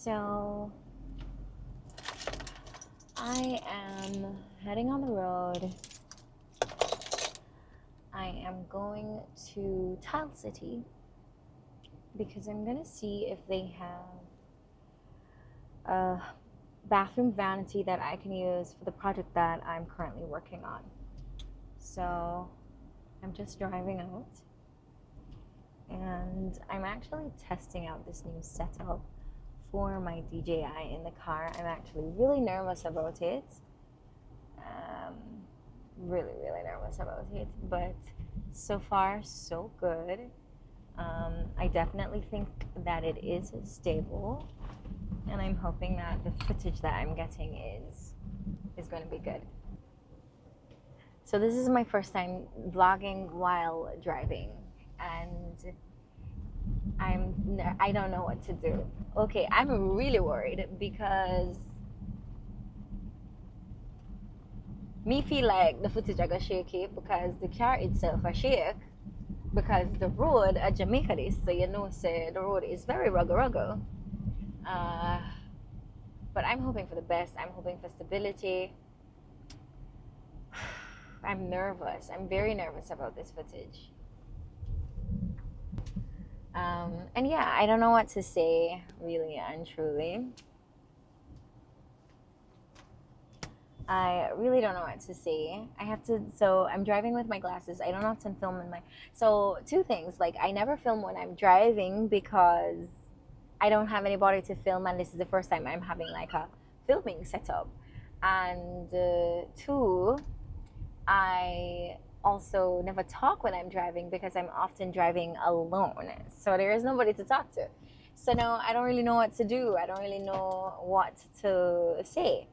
So I am heading on the road. I am going to Tile City because I'm gonna see if they have a bathroom vanity that I can use for the project that I'm currently working on. So I'm just driving out and I'm actually testing out this new setup for my DJI in the car. I'm actually really nervous about it. Really nervous about it, but so far so good. I definitely think that it is stable, and I'm hoping that the footage that I'm getting is going to be good. So this is my first time vlogging while driving, and I don't know what to do. Okay, I'm really worried because me feel like the footage I got shaky because the car itself a shake because the road at Jamaica is, so you know, say the road is very ruggo. But I'm hoping for the best. I'm hoping for stability. I'm nervous. I'm very nervous about this footage. And yeah, I don't know what to say, really and truly. I really don't know what to say. So I'm driving with my glasses. I don't often film in my, so two things, like I never film when I'm driving because I don't have anybody to film, and this is the first time I'm having like a filming setup. And two, I also never talk when I'm driving because I'm often driving alone. So there is nobody to talk to. So now I don't really know what to do. I don't really know what to say.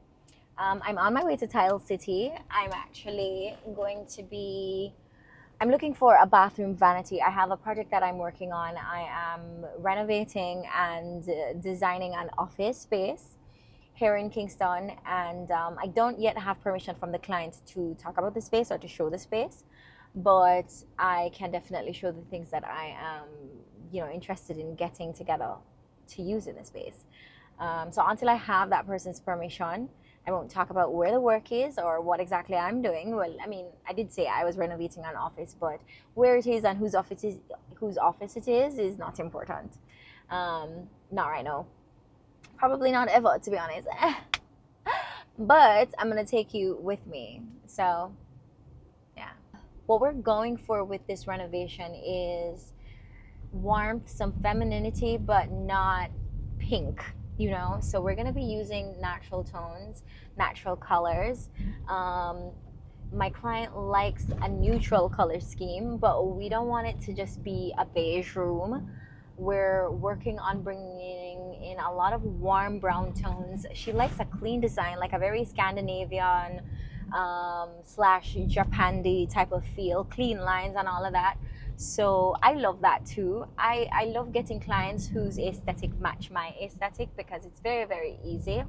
I'm on my way to Tile City. I'm actually I'm looking for a bathroom vanity. I have a project that I'm working on. I am renovating and designing an office space here in Kingston. And I don't yet have permission from the client to talk about the space or to show the space. But I can definitely show the things that I am, interested in getting together to use in the space. So until I have that person's permission, I won't talk about where the work is or what exactly I'm doing. Well, I mean, I did say I was renovating an office, but where it is and whose office it is not important. Not right now. Probably not ever, to be honest. But I'm gonna take you with me. So, yeah. What we're going for with this renovation is warmth, some femininity, but not pink. So we're going to be using natural tones, natural colors. My client likes a neutral color scheme, but we don't want it to just be a beige room. We're working on bringing in a lot of warm brown tones. She likes a clean design, like a very Scandinavian / Japandi type of feel, clean lines and all of that. So I love that too. I love getting clients whose aesthetic match my aesthetic because it's very easy.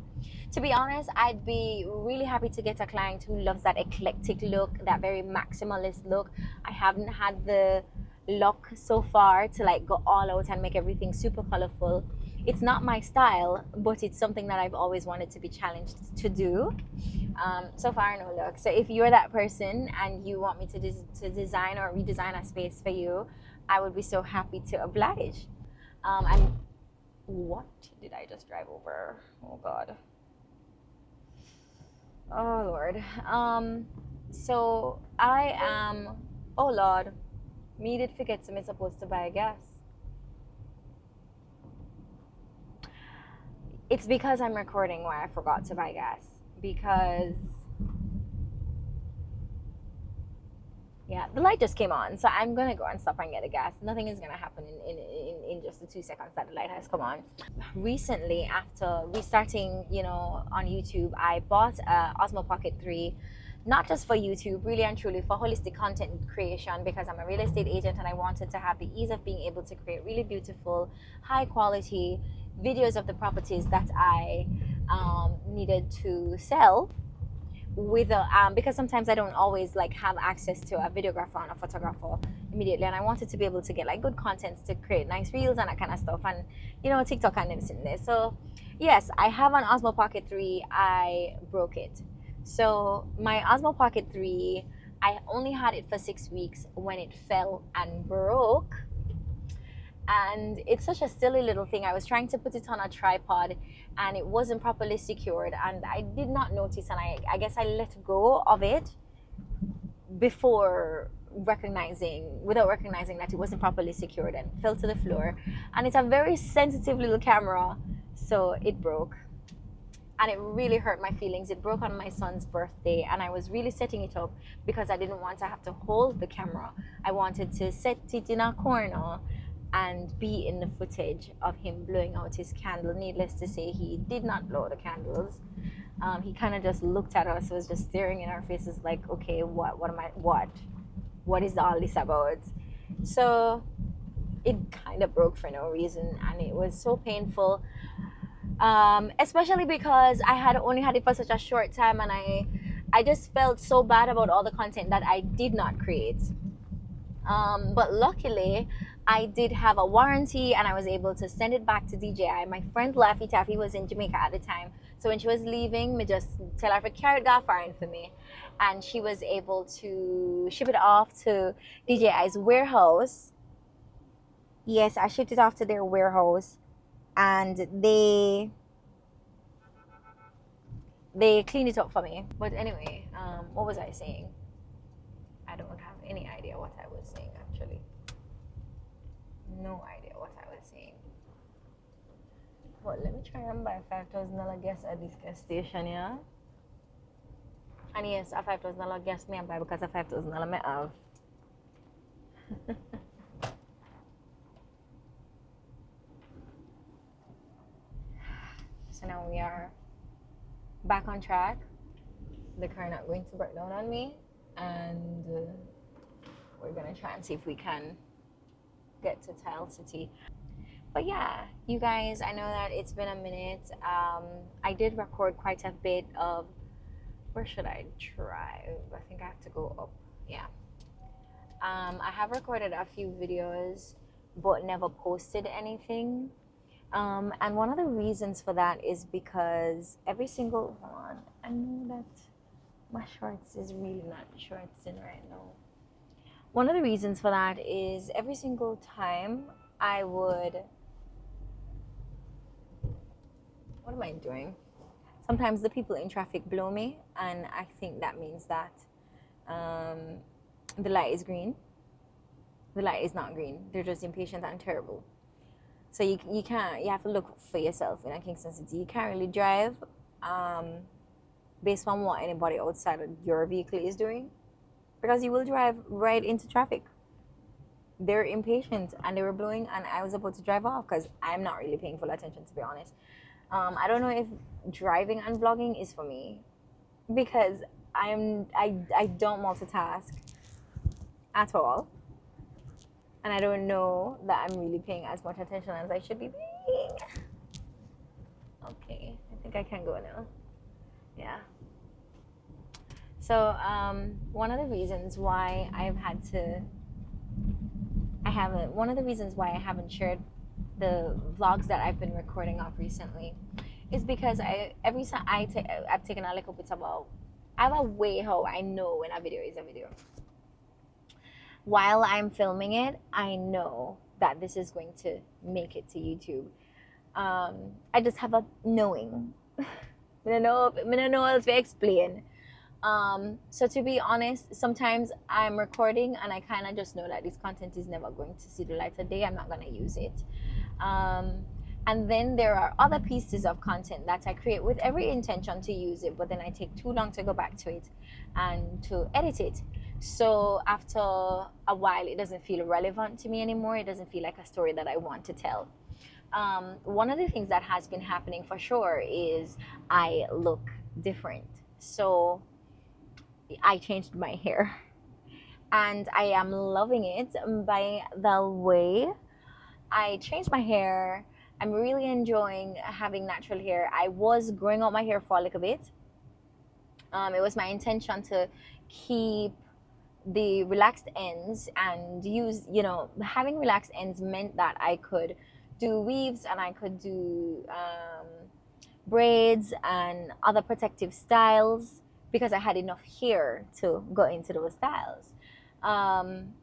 To be honest, I'd be really happy to get a client who loves that eclectic look, that very maximalist look. I haven't had the luck so far to like go all out and make everything super colorful. It's not my style, but it's something that I've always wanted to be challenged to do. So far, no luck. So if you're that person and you want me to design or redesign a space for you, I would be so happy to oblige. What did I just drive over? Oh God. Oh Lord. So I am. Oh Lord. Me did forget to me supposed to buy gas. It's because I'm recording why I forgot to buy gas. Because yeah, the light just came on, so I'm gonna go and stop and get a gas. Nothing is gonna happen in just the 2 seconds that the light has come on. Recently, after restarting, on YouTube, I bought a Osmo Pocket 3, not just for YouTube, really and truly for holistic content creation, because I'm a real estate agent and I wanted to have the ease of being able to create really beautiful, high quality videos of the properties that I needed to sell. with a because sometimes I don't always like have access to a videographer and a photographer immediately, and I wanted to be able to get like good contents to create nice reels and that kind of stuff, and TikTok and them sitting there. So yes, I have an Osmo Pocket 3. I broke it. So my Osmo Pocket 3, I only had it for 6 weeks when it fell and broke. And it's such a silly little thing. I was trying to put it on a tripod and it wasn't properly secured, and I did not notice, and I guess I let go of it without recognizing that it wasn't properly secured, and fell to the floor. And it's a very sensitive little camera, so it broke. And it really hurt my feelings. It broke on my son's birthday, and I was really setting it up because I didn't want to have to hold the camera. I wanted to set it in a corner and be in the footage of him blowing out his candle. Needless to say, he did not blow the candles. He kind of just looked at us, was just staring in our faces like, okay, what is all this about? So it kind of broke for no reason, and it was so painful. Especially because I had only had it for such a short time, and I just felt so bad about all the content that I did not create. But luckily, I did have a warranty, and I was able to send it back to DJI. My friend Laffy Taffy was in Jamaica at the time, so when she was leaving, me just tell her to carry it off foreign for me, and she was able to ship it off to DJI's warehouse. Yes, I shipped it off to their warehouse, and they cleaned it up for me. But anyway, what was I saying? I don't have any idea what I was saying, actually. No idea what I was saying. But let me try and buy $5,000 gas at this gas station, yeah? And yes, a $5,000 gas me and buy because a $5,000 me have. So now we are back on track. The car not going to break down on me, and we're gonna try and see if we can get to Tile City. But yeah, you guys, I know that it's been a minute. I did record quite a bit of, where should I drive? I think I have to go up. Yeah. I have recorded a few videos but never posted anything. And one of the reasons for that is because hold on, I know that my shorts is really not shorts in right now. One of the reasons for that is every single time I would, what am I doing? Sometimes the people in traffic blow me, and I think that means that the light is green. The light is not green. They're just impatient and terrible. So you have to look for yourself in a Kingston City. You can't really drive based on what anybody outside of your vehicle is doing, because you will drive right into traffic. They're impatient and they were blowing, and I was about to drive off because I'm not really paying full attention, to be honest. I don't know if driving and vlogging is for me, because I don't multitask at all. And I don't know that I'm really paying as much attention as I should be paying. Okay, I think I can go now. Yeah. So one of the reasons why I haven't shared the vlogs that I've been recording off recently is because every time I've taken a little bit about, I have a way how I know when a video is a video. While I'm filming it, I know that this is going to make it to YouTube. I just have a knowing. I don't know else to explain. So to be honest, sometimes I'm recording and I kind of just know that this content is never going to see the light of day. I'm not going to use it. And then there are other pieces of content that I create with every intention to use it, but then I take too long to go back to it and to edit it. So after a while, it doesn't feel relevant to me anymore. It doesn't feel like a story that I want to tell. One of the things that has been happening for sure is I look different. So I changed my hair, and I am loving it by the way. I changed my hair. I'm really enjoying having natural hair. I was growing out my hair for a little bit, It was my intention to keep the relaxed ends and use, having relaxed ends meant that I could do weaves and I could do braids and other protective styles because I had enough hair to go into those styles. Um,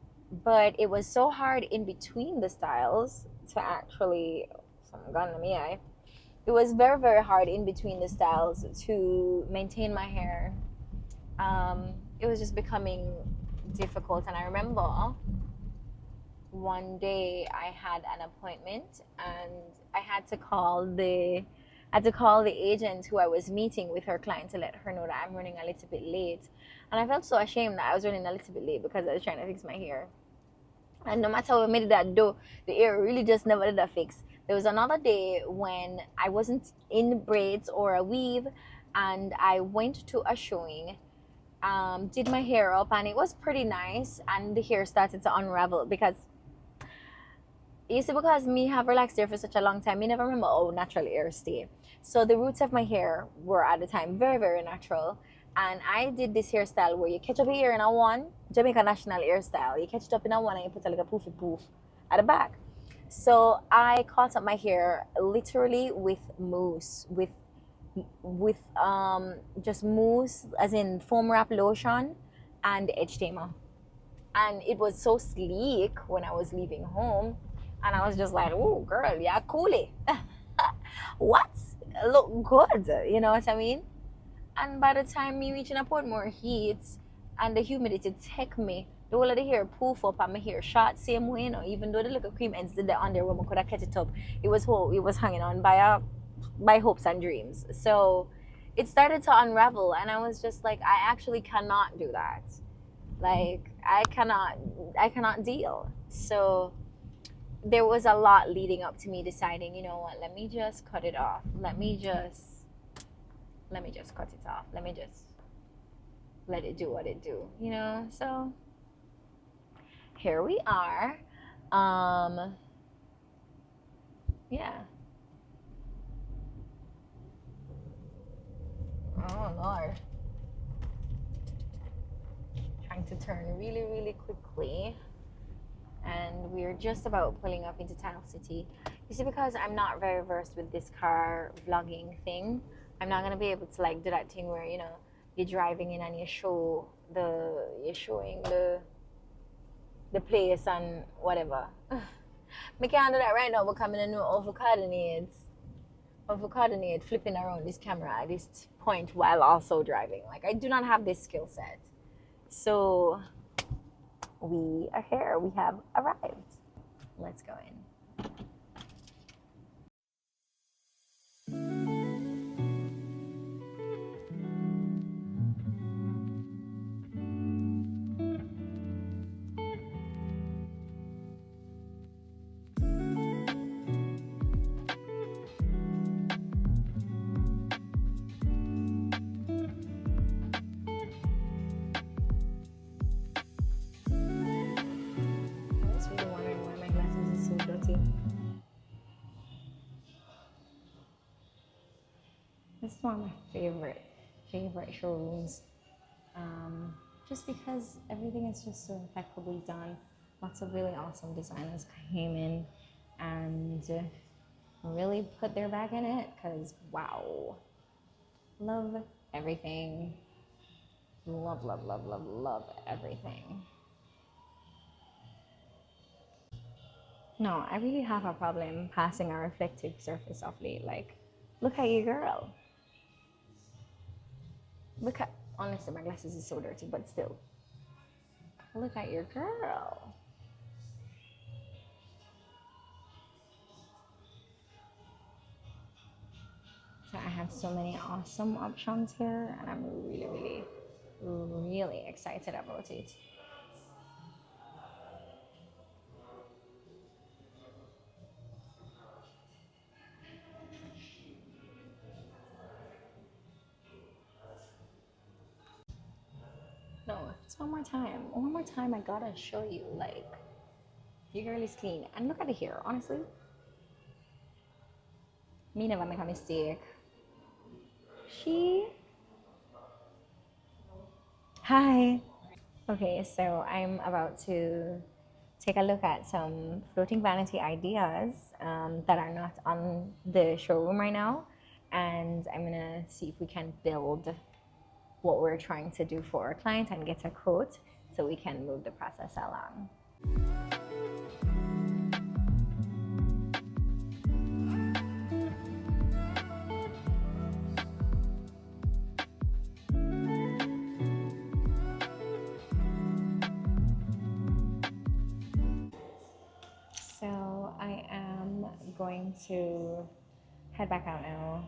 but it was so hard in between the styles to actually, some gun in my eye. It was very, very hard in between the styles to maintain my hair. It was just becoming difficult. And I remember one day I had an appointment and I had to call the agent who I was meeting with her client to let her know that I'm running a little bit late. And I felt so ashamed that I was running a little bit late because I was trying to fix my hair. And no matter what made that do, the hair really just never did a fix. There was another day when I wasn't in braids or a weave and I went to a showing, did my hair up and it was pretty nice and the hair started to unravel because you see, because me have relaxed hair for such a long time, me never remember how natural hair stay. So the roots of my hair were at the time very, very natural. And I did this hairstyle where you catch up your hair in a one, Jamaica national hairstyle. You catch it up in a one and you put a little poofy poof at the back. So I caught up my hair literally with mousse, with just mousse, as in foam wrap lotion and edge tamer. And it was so sleek when I was leaving home. And I was just like, oh, girl, yeah, coolie. What? Look good. You know what I mean? And by the time me reaching a point more heat and the humidity take me, the whole of the hair poof up and my hair short same way, even though the little cream ends did the under when I could have catch it up, it was hanging on by hopes and dreams. So it started to unravel and I was just like, I actually cannot do that. Like I cannot deal. So there was a lot leading up to me deciding, you know what, let me just cut it off. Let me just cut it off. Let me just let it do what it do. So here we are. Yeah. Oh Lord. Trying to turn really, really quickly. And we're just about pulling up into Tunnel City. You see, because I'm not very versed with this car vlogging thing, I'm not gonna be able to like do that thing where you're driving in and you're showing the place and whatever. I can't do that right now because I'm in a new avocado needs flipping around this camera at this point while also driving. Like I do not have this skill set. So we are here. We have arrived. Let's go in. I was really wondering why my glasses is so dirty. This is one of my favorite showrooms. Um, just because everything is just so impeccably done. Lots of really awesome designers came in and really put their bag in it because wow. Love everything. Love, love, love, love, love everything. No, I really have a problem passing a reflective surface off late. Like, look at you, girl. Look at, honestly, my glasses is so dirty, but still. Look at your girl. So I have so many awesome options here, and I'm really, really, really excited about it. No, just one more time. One more time, I gotta show you, like, your girl is clean. And look at the hair, honestly. Me never make a mistake. She Hi. Okay, so I'm about to take a look at some floating vanity ideas that are not on the showroom right now. And I'm gonna see if we can build what we're trying to do for our client and get a quote so we can move the process along. So I am going to head back out now.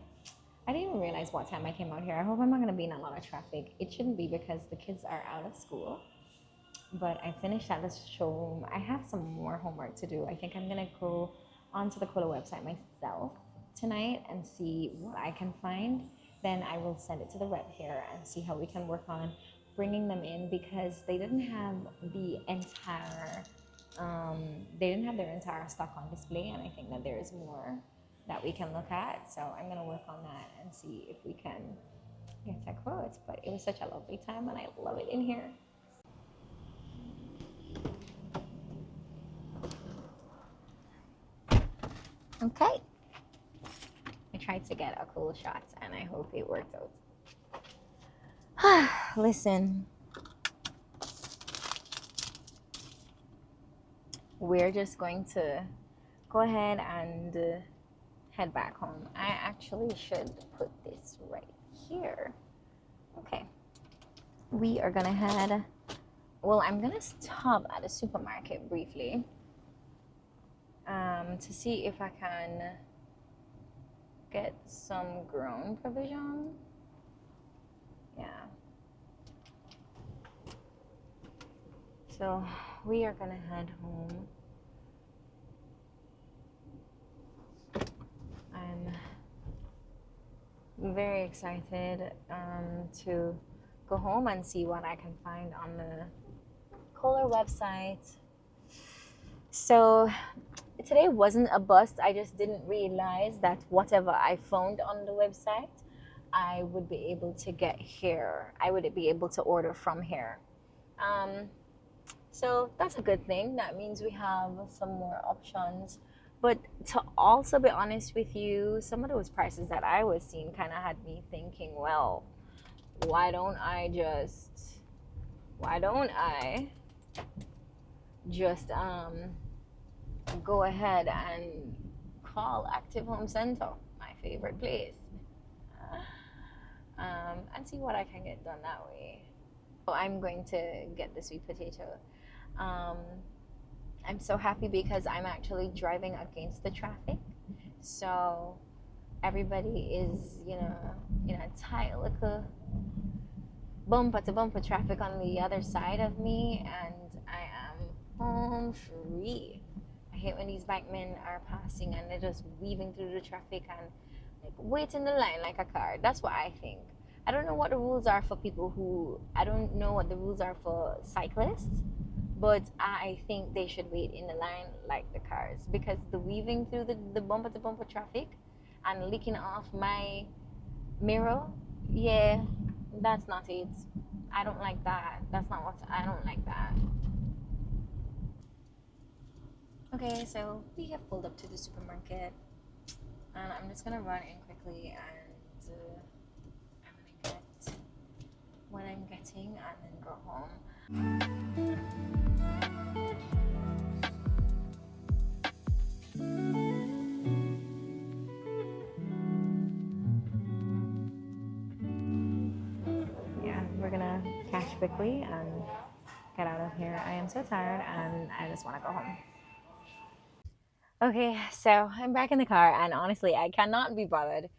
I didn't even realize what time I came out here. I hope I'm not going to be in a lot of traffic. It shouldn't be because the kids are out of school. But I finished at the showroom. I have some more homework to do. I think I'm going to go onto the Cola website myself tonight and see what I can find. Then I will send it to the rep here and see how we can work on bringing them in because they didn't have the entire they didn't have their entire stock on display, and I think that there is more that we can look at. So I'm gonna work on that and see if we can get a quote. But it was such a lovely time, and I love it in here. Okay, I tried to get a cool shot, and I hope it worked out. Listen, we're just going to go ahead and head back home. I actually should put this right here. Okay. We are gonna head, well, I'm gonna stop at a supermarket briefly to see if I can get some grown provision. Yeah. So we are gonna head home. I'm very excited to go home and see what I can find on the Kohler website. So today wasn't a bust. I just didn't realize that whatever I found on the website, I would be able to get here. I would be able to order from here. So that's a good thing. That means we have some more options. But to also be honest with you, some of those prices that I was seeing kind of had me thinking, well, why don't I just go ahead and call Active Home Center, my favorite place, and see what I can get done that way. So I'm going to get the sweet potato. Um, I'm so happy because I'm actually driving against the traffic. So everybody is, tight little bumper to bumper traffic on the other side of me, and I am home free. I hate when these bike men are passing and they're just weaving through the traffic and like wait in the line like a car. That's what I think. I don't know what the rules are for people who, I don't know what the rules are for cyclists, but I think they should wait in the line like the cars because the weaving through the bumper to bumper traffic and licking off my mirror, yeah, that's not it. I don't like that. That's not what I don't like that. Okay, so we have pulled up to the supermarket, and I'm just gonna run in quickly and I'm gonna get what I'm getting and then go home. Yeah, we're gonna cash quickly and get out of here. I am so tired and I just want to go home. Okay, so I'm back in the car, and honestly, I cannot be bothered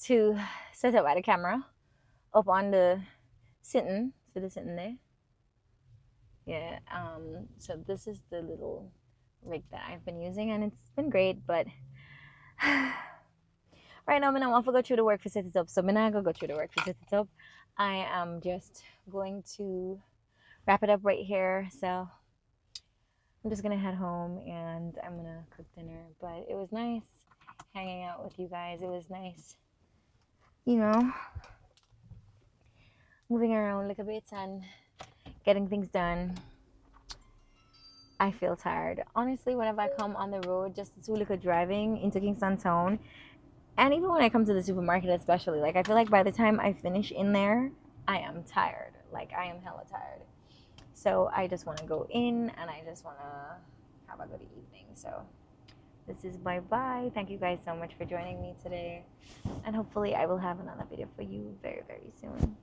to set up by the camera up on the sitting. So the sitting there. Yeah. So this is the little rig that I've been using, and it's been great. But right now, I'm gonna want to go through the work for set it up. So I'm gonna go through the work for set it up. I am just going to wrap it up right here. So I'm just gonna head home and I'm gonna cook dinner. But it was nice hanging out with you guys. It was nice, you know, moving around a little bit and getting things done. I feel tired. Honestly, whenever I come on the road, just to look at driving into Kingston Town, and even when I come to the supermarket, especially, like I feel like by the time I finish in there, I am tired. Like I am hella tired. So I just want to go in and I just want to have a good evening. So this is bye bye. Thank you guys so much for joining me today. And hopefully, I will have another video for you very, very soon.